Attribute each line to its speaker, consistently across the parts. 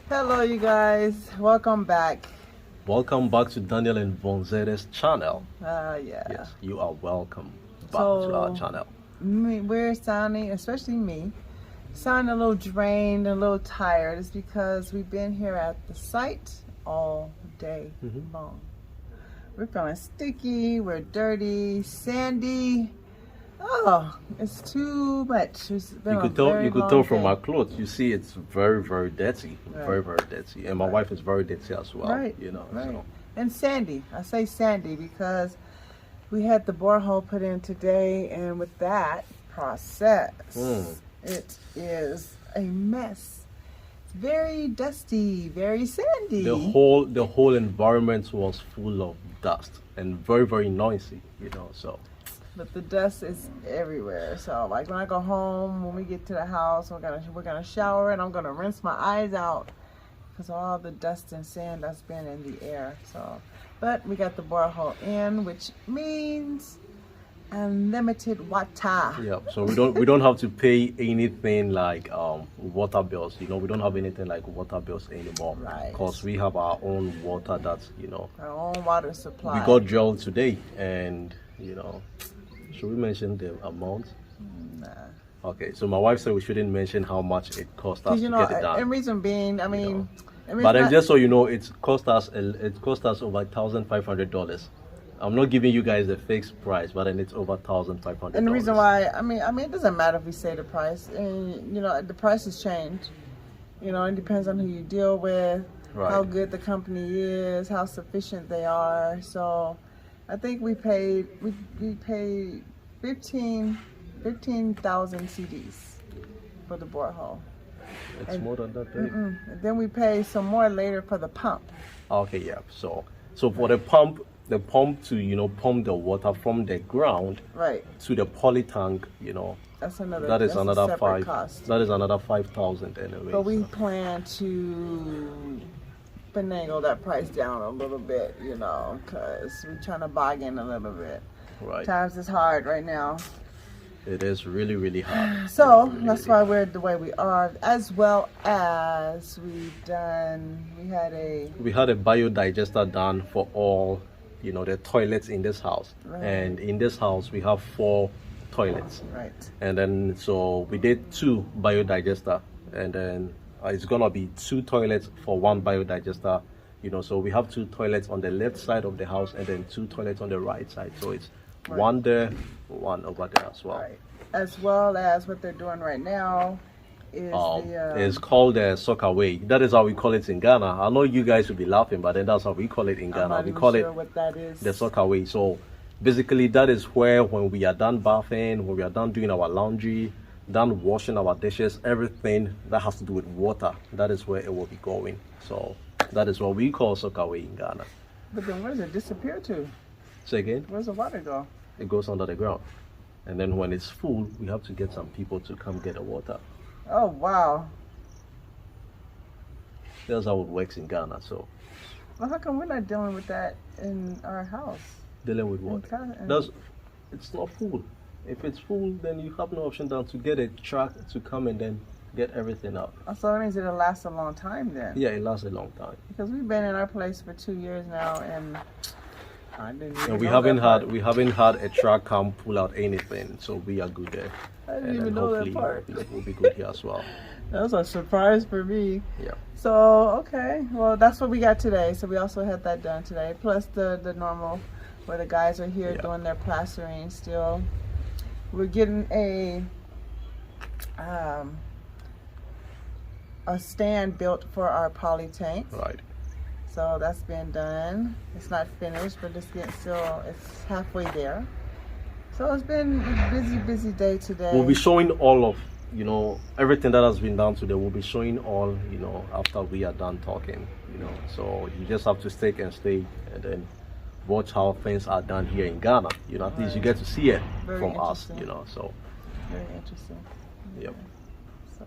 Speaker 1: Hello, you guys. Welcome back.
Speaker 2: Welcome back to Daniel and Vonsetta's channel.
Speaker 1: Yeah.
Speaker 2: Yes, you are welcome back to our
Speaker 1: So,
Speaker 2: channel.
Speaker 1: we're sounding, especially me, sounding a little drained, a little tired. It's because we've been here at the site all day long. We're feeling sticky, we're dirty, sandy. Oh, it's too much. It's been
Speaker 2: You could tell from
Speaker 1: day.
Speaker 2: our clothes. You see, it's very, very dirty,
Speaker 1: Right.
Speaker 2: very dirty. And my wife is very dirty as well.
Speaker 1: Right.
Speaker 2: You know,
Speaker 1: Right.
Speaker 2: so
Speaker 1: And sandy. I say sandy because we had the borehole put in today, and with that process, it is a mess. It's very dusty, very sandy.
Speaker 2: the whole environment was full of dust and very, very noisy. You know, so
Speaker 1: But the dust is everywhere. So like when I go home, when we get to the house, we're gonna shower and I'm gonna rinse my eyes out because of all the dust and sand that's been in the air. So, but we got the borehole in, which means unlimited water.
Speaker 2: yeah. So we don't have to pay anything like water bills. You know, we don't have anything like water bills anymore.
Speaker 1: Right.
Speaker 2: Because we have our own water that's
Speaker 1: Our own water supply.
Speaker 2: we got drilled today, and should we mention the amount?
Speaker 1: Nah.
Speaker 2: Okay, so my wife said we shouldn't mention how much it cost us
Speaker 1: Because
Speaker 2: to get it done.
Speaker 1: and reason being, I mean,
Speaker 2: But then just so you know, it cost us over $1,500. I'm not giving you guys a fixed price, but then it's over $1,500.
Speaker 1: and the reason why, I mean, it doesn't matter if we say the price. And the prices change. It depends on who you deal with,
Speaker 2: Right.
Speaker 1: how good the company is, how sufficient they are. So, I think we paid 15,000 CDs for the borehole.
Speaker 2: It's more than that. Babe.
Speaker 1: And then we pay some more later for the pump.
Speaker 2: Okay, yeah. So for the pump to pump the water from the ground
Speaker 1: Right.
Speaker 2: to the poly tank,
Speaker 1: That's another.
Speaker 2: that is
Speaker 1: that's a
Speaker 2: another
Speaker 1: separate cost.
Speaker 2: That is another 5,000 anyway.
Speaker 1: But we
Speaker 2: so.
Speaker 1: plan to finagle that price down a little bit, because we're trying to bargain a little bit.
Speaker 2: Right.
Speaker 1: Times is hard right now.
Speaker 2: It is really, really hard.
Speaker 1: So
Speaker 2: Really,
Speaker 1: that's
Speaker 2: really
Speaker 1: why we're the way we are, as well as we had a
Speaker 2: biodigester done for all, the toilets in this house.
Speaker 1: Right.
Speaker 2: And in this house, we have 4 toilets.
Speaker 1: right.
Speaker 2: And then, so we did 2 biodigester. And then it's going to be 2 toilets for 1 biodigester. So we have 2 toilets on the left side of the house and then 2 toilets on the right side. So it's
Speaker 1: Right.
Speaker 2: 1 there, 1 over there as well.
Speaker 1: Right. As well as what they're doing right now is
Speaker 2: It's called the socaway. That is how we call it in Ghana. I know you guys will be laughing, but then that's how we call it in
Speaker 1: I'm
Speaker 2: Ghana.
Speaker 1: not
Speaker 2: We
Speaker 1: even
Speaker 2: call
Speaker 1: sure
Speaker 2: it
Speaker 1: what that is.
Speaker 2: the socaway. So basically, that is where when we are done bathing, when we are done doing our laundry, done washing our dishes, everything that has to do with water, that is where it will be going. So that is what we call socaway in Ghana.
Speaker 1: But then where does it disappear to?
Speaker 2: Say again,
Speaker 1: Where's the water go?
Speaker 2: it goes under the ground. And then when it's full, we have to get some people to come get the water.
Speaker 1: Oh wow.
Speaker 2: That's how it works in Ghana. So
Speaker 1: Well, how come we're not dealing with that in our house?
Speaker 2: dealing with what? It's not full. If it's full, then you have no option than to get a truck to come and then get everything up.
Speaker 1: So that means it'll last a long time then.
Speaker 2: Yeah, it lasts a long time.
Speaker 1: Because we've been in our place for 2 years now, and I didn't even
Speaker 2: And we
Speaker 1: know
Speaker 2: haven't
Speaker 1: that
Speaker 2: had
Speaker 1: part.
Speaker 2: a truck come pull out anything, so we are good there.
Speaker 1: I didn't
Speaker 2: And
Speaker 1: even
Speaker 2: then
Speaker 1: know that
Speaker 2: hopefully
Speaker 1: part.
Speaker 2: we'll be good here as well.
Speaker 1: That was a surprise for me.
Speaker 2: Yeah.
Speaker 1: So okay, well that's what we got today. So we also had that done today, plus the normal, where the guys are here
Speaker 2: Yeah.
Speaker 1: doing their plastering still. We're getting a stand built for our poly tanks.
Speaker 2: Right.
Speaker 1: So that's been done. It's not finished, but it's halfway there. So it's been a busy day today.
Speaker 2: We'll be showing all of everything that has been done today. We'll be showing all after we are done talking. So you just have to stay and then watch how things are done here in Ghana. At least you get to see it
Speaker 1: Very
Speaker 2: from us.
Speaker 1: interesting.
Speaker 2: So
Speaker 1: Very interesting.
Speaker 2: yep.
Speaker 1: So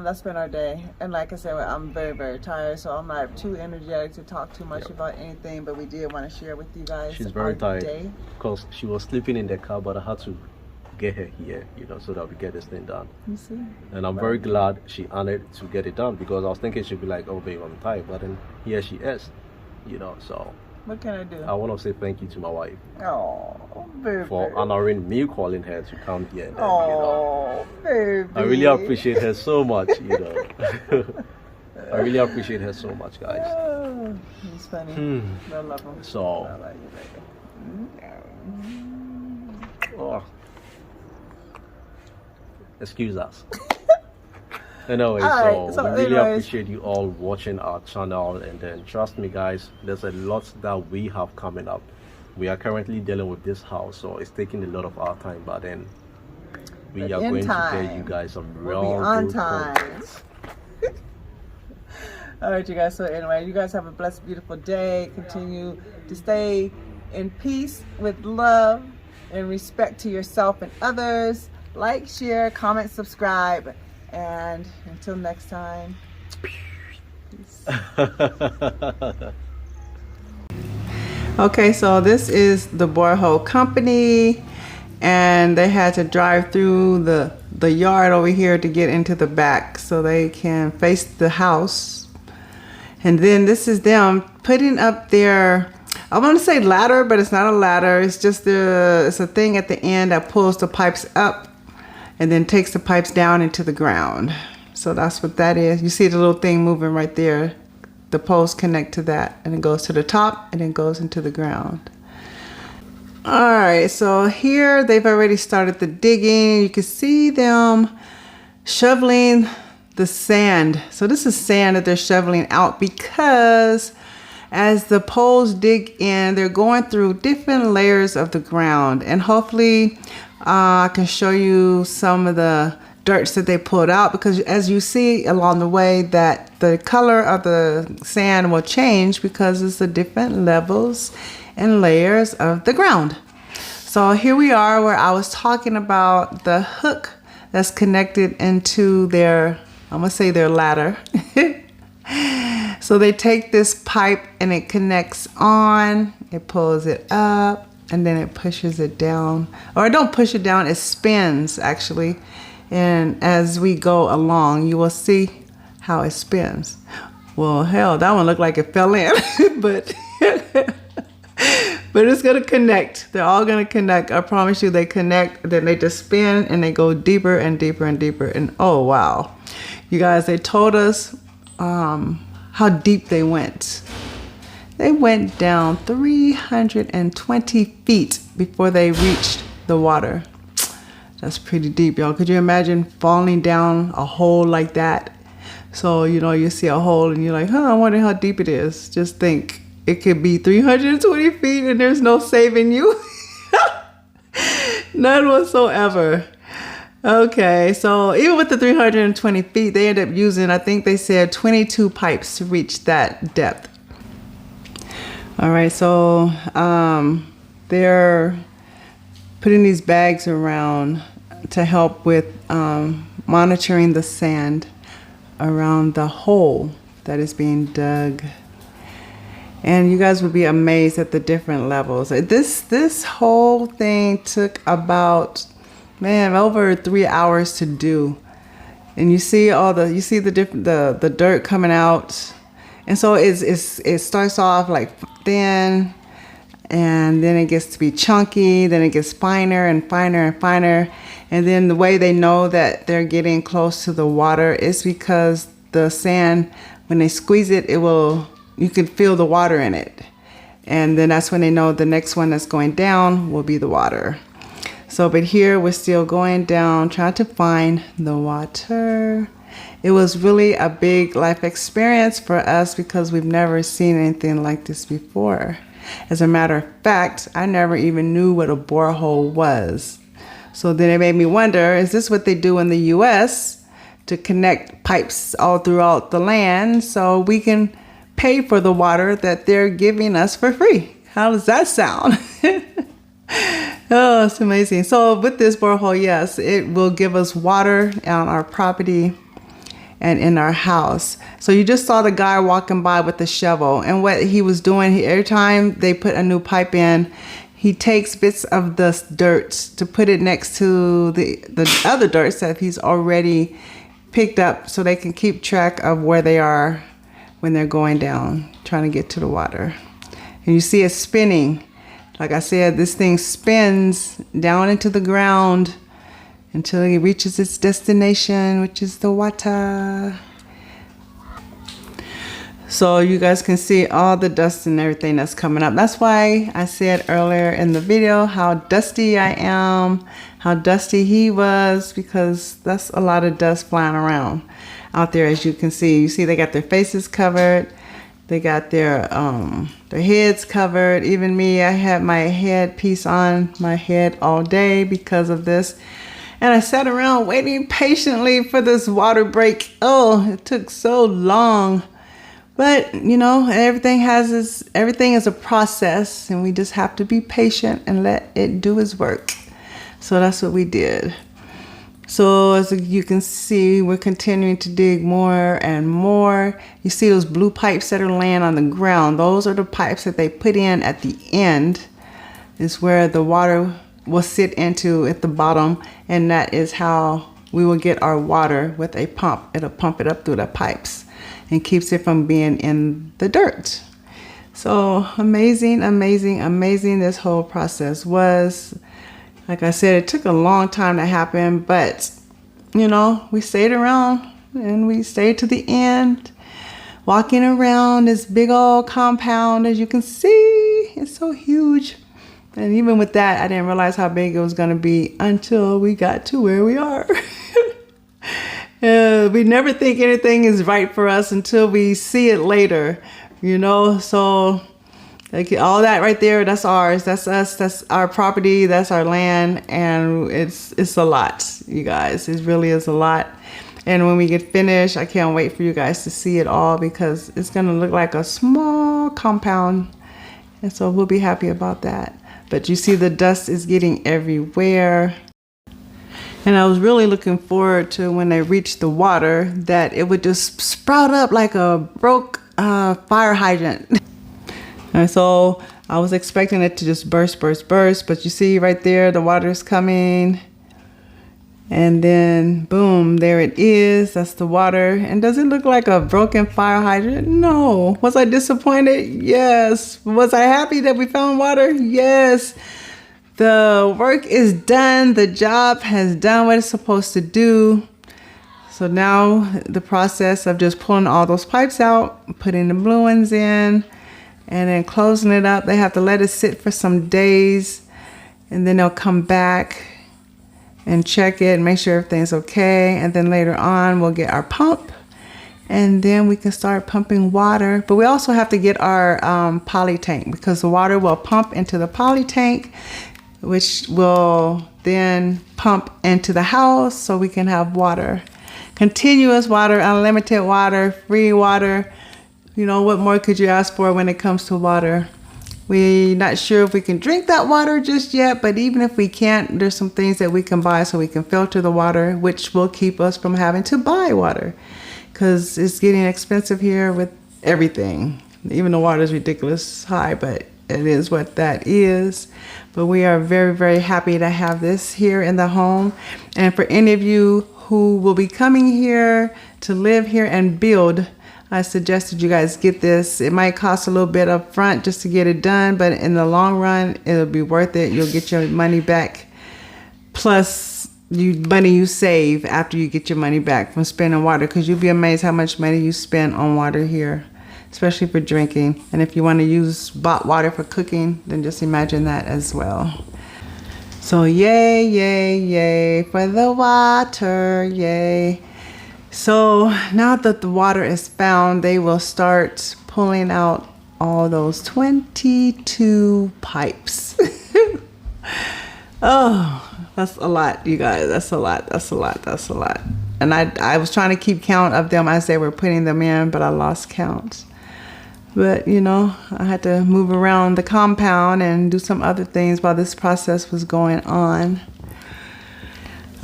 Speaker 1: that's been our day. And like I said, I'm very, very tired, so I'm not too energetic to talk too much
Speaker 2: Yep.
Speaker 1: about anything, but we did want to share with you guys
Speaker 2: She's very
Speaker 1: our
Speaker 2: tired
Speaker 1: day.
Speaker 2: because she was sleeping in the car, but I had to get her here, so that we get this thing done.
Speaker 1: You see?
Speaker 2: And I'm very glad she honored to get it done, because I was thinking she'd be like, oh babe, I'm tired, but then here she is, so
Speaker 1: what can I do?
Speaker 2: I want to say thank you to my wife.
Speaker 1: Oh, baby.
Speaker 2: For honoring me calling her to come here. And then,
Speaker 1: Oh, baby.
Speaker 2: I really appreciate her so much, I really appreciate her so much, guys.
Speaker 1: Oh, he's funny. I love him.
Speaker 2: So,
Speaker 1: I like you, baby.
Speaker 2: oh, excuse us. Anyway, so we really appreciate you all watching our channel, and then trust me guys, there's a lot that we have coming up. We are currently dealing with this house, so it's taking a lot of our time, but then we are going to get you guys some real good content.
Speaker 1: All right, you guys, so anyway, you guys have a blessed, beautiful day. Continue to stay in peace with love and respect to yourself and others. Like, share, comment, subscribe. And until next time, peace. Okay, so this is the borehole company, and they had to drive through the yard over here to get into the back so they can face the house. And then this is them putting up their, I want to say ladder, but it's not a ladder. It's just it's a thing at the end that pulls the pipes up and then takes the pipes down into the ground. So that's what that is. You see the little thing moving right there. The poles connect to that, and it goes to the top and then goes into the ground. All right, so here they've already started the digging. You can see them shoveling the sand. So this is sand that they're shoveling out, because as the poles dig in, they're going through different layers of the ground, and hopefully I can show you some of the dirts that they pulled out, because as you see along the way that the color of the sand will change because it's the different levels and layers of the ground. So here we are where I was talking about the hook that's connected into their, I'm gonna say their ladder. So they take this pipe and it connects on, it pulls it up, and then it pushes it down. Or don't push it down, it spins actually. And as we go along, you will see how it spins. Well, hell, that one looked like it fell in, but it's gonna connect. They're all gonna connect. I promise you, they connect, then they just spin and they go deeper and deeper and deeper. And oh wow, you guys, they told us how deep they went. They went down 320 feet before they reached the water. That's pretty deep, y'all. Could you imagine falling down a hole like that? So, you see a hole and you're like, I wonder how deep it is. Just think, it could be 320 feet and there's no saving you. None whatsoever. Okay, so even with the 320 feet, they ended up using, I think they said 22 pipes to reach that depth. All right, so they're putting these bags around to help with monitoring the sand around the hole that is being dug. And you guys would be amazed at the different levels. This whole thing took about, over 3 hours to do. And you see the dirt coming out. And so it starts off like thin, and then it gets to be chunky, then it gets finer and finer and finer. And then the way they know that they're getting close to the water is because the sand, when they squeeze it, you can feel the water in it. And then that's when they know the next one that's going down will be the water. So, but here we're still going down, trying to find the water. It was really a big life experience for us because we've never seen anything like this before. As a matter of fact, I never even knew what a borehole was. So then it made me wonder, is this what they do in the US to connect pipes all throughout the land so we can pay for the water that they're giving us for free? How does that sound? Oh, it's amazing. So with this borehole, yes, it will give us water on our property and in our house. So you just saw the guy walking by with the shovel, and what he was doing, every time they put a new pipe in, he takes bits of the dirt to put it next to the other dirt that he's already picked up, so they can keep track of where they are when they're going down, trying to get to the water. And you see it spinning. Like I said, this thing spins down into the ground until it reaches its destination, which is the water. So you guys can see all the dust and everything that's coming up. That's why I said earlier in the video how dusty I am, how dusty he was, because that's a lot of dust flying around out there, as you can see. You see they got their faces covered. They got their heads covered. Even me, I had my headpiece on my head all day because of this. And I sat around waiting patiently for this water break. Oh, it took so long. But, you know, everything is a process, and we just have to be patient and let it do its work. So that's what we did. So as you can see, we're continuing to dig more and more. You see those blue pipes that are laying on the ground. Those are the pipes that they put in at the end. Is where the water will sit into at the bottom, and that is how we will get our water with a pump. It'll pump it up through the pipes and keeps it from being in the dirt. So amazing, amazing, amazing this whole process was. Like I said, it took a long time to happen, but you know, we stayed around and we stayed to the end, walking around this big old compound. As you can see, it's so huge. And even with that, I didn't realize how big it was going to be until we got to where we are. We never think anything is right for us until we see it later, you know. So like all that right there, that's ours, that's us, that's our property, that's our land, and it's a lot, you guys. It really is a lot. And when we get finished, I can't wait for you guys to see it all, because it's gonna look like a small compound, and so we'll be happy about that. But you see the dust is getting everywhere. And I was really looking forward to when they reached the water, that it would just sprout up like a broke fire hydrant. And so I was expecting it to just burst, but you see right there, the water is coming. And then boom, there it is. That's the water. And does it look like a broken fire hydrant? No. Was I disappointed? Yes. Was I happy that we found water? Yes. The work is done. The job has done what it's supposed to do. So now the process of just pulling all those pipes out, putting the blue ones in, and then closing it up. They have to let it sit for some days, and then they'll come back and check it and make sure everything's okay. And then later on, we'll get our pump, and then we can start pumping water. But we also have to get our poly tank, because the water will pump into the poly tank, which will then pump into the house, so we can have water. Continuous water, unlimited water, free water. You know, what more could you ask for when it comes to water? We're not sure if we can drink that water just yet, but even if we can't, there's some things that we can buy so we can filter the water, which will keep us from having to buy water, because it's getting expensive here with everything. Even the water is ridiculous high, but it is what that is. But we are very, very happy to have this here in the home. And for any of you who will be coming here to live here and build, I suggested you guys get this. It might cost a little bit up front just to get it done, but in the long run, it'll be worth it. You'll get your money back, plus money you save after you get your money back from spending water, because you'll be amazed how much money you spend on water here, especially for drinking. And if you want to use bought water for cooking, then just imagine that as well. So yay, yay, yay for the water, yay. So now that the water is found, they will start pulling out all those 22 pipes. Oh, that's a lot, you guys. That's a lot, that's a lot, that's a lot. And I was trying to keep count of them as they were putting them in, but I lost count. But, you know, I had to move around the compound and do some other things while this process was going on.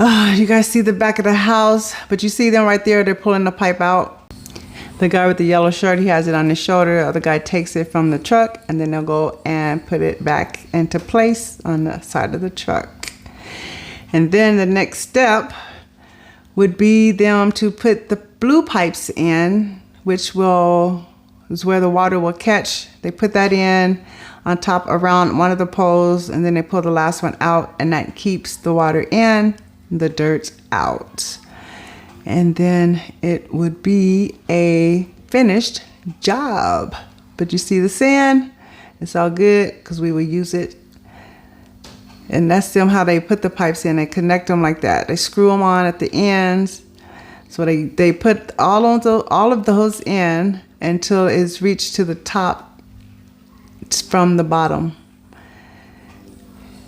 Speaker 1: Oh, you guys see the back of the house, but you see them right there, they're pulling the pipe out. The guy with the yellow shirt, he has it on his shoulder. The other guy takes it from the truck, and then they'll go and put it back into place on the side of the truck. And then the next step would be them to put the blue pipes in, which is where the water will catch. They put that in on top around one of the poles, and then they pull the last one out, and that keeps the water in, the dirt out. And then it would be a finished job. But you see the sand? It's all good because we will use it. And that's them how they put the pipes in. They connect them like that. They screw them on at the ends. So they put all of those in until it's reached to the top from the bottom.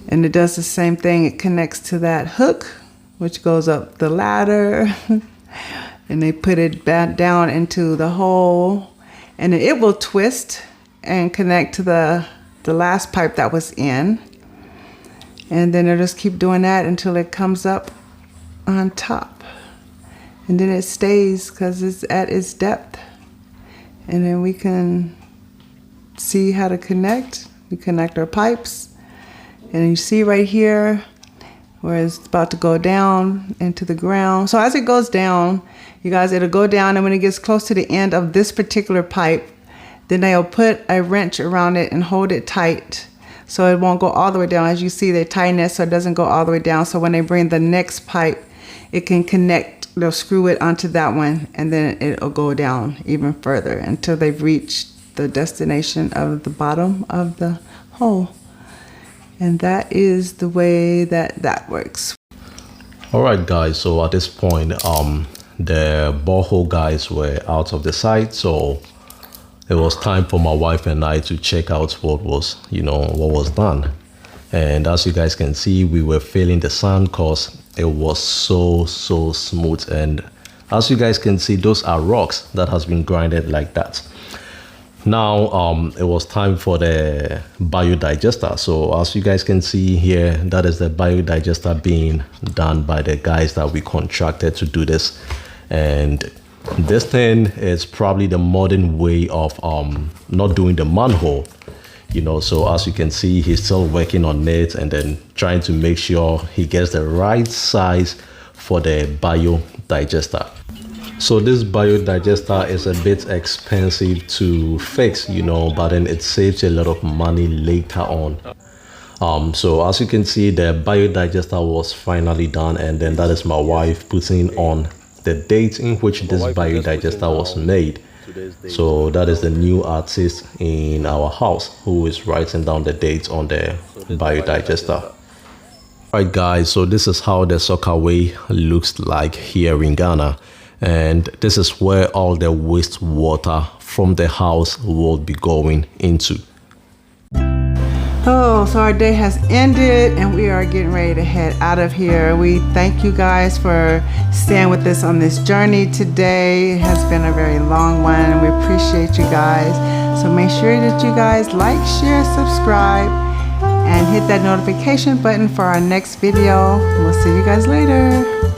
Speaker 1: And it does the same thing. It connects to that hook, which goes up the ladder. And they put it back down into the hole, and then it will twist and connect to the last pipe that was in. And then they'll just keep doing that until it comes up on top. And then it stays because it's at its depth. And then we can see how to connect. We connect our pipes. And you see right here where it's about to go down into the ground. So as it goes down, you guys, it'll go down, and when it gets close to the end of this particular pipe, then they'll put a wrench around it and hold it tight so it won't go all the way down. As you see, they tighten it so it doesn't go all the way down. So when they bring the next pipe, it can connect, they'll screw it onto that one, and then it'll go down even further until they've reached the destination of the bottom of the hole. And that is the way that works.
Speaker 2: All right, guys, so at this point the borehole guys were out of the site, so it was time for my wife and I to check out what was done. And as you guys can see, we were feeling the sand because it was so smooth. And as you guys can see, those are rocks that has been grinded like that. Now it was time for the biodigester. So as you guys can see here, that is the biodigester being done by the guys that we contracted to do this. And this thing is probably the modern way of not doing the manhole, so as you can see, he's still working on it and then trying to make sure he gets the right size for the biodigester. So this biodigester is a bit expensive to fix, but then it saves a lot of money later on. So as you can see, the biodigester was finally done, and then that is my wife putting on the date in which this biodigester was made. So that is the new artist in our house who is writing down the dates on the biodigester. Alright guys, so this is how the socaway looks like here in Ghana. And this is where all the wastewater from the house will be going into.
Speaker 1: Oh, so our day has ended and we are getting ready to head out of here. We thank you guys for staying with us on this journey today. It has been a very long one and we appreciate you guys. So make sure that you guys like, share, subscribe, and hit that notification button for our next video. We'll see you guys later.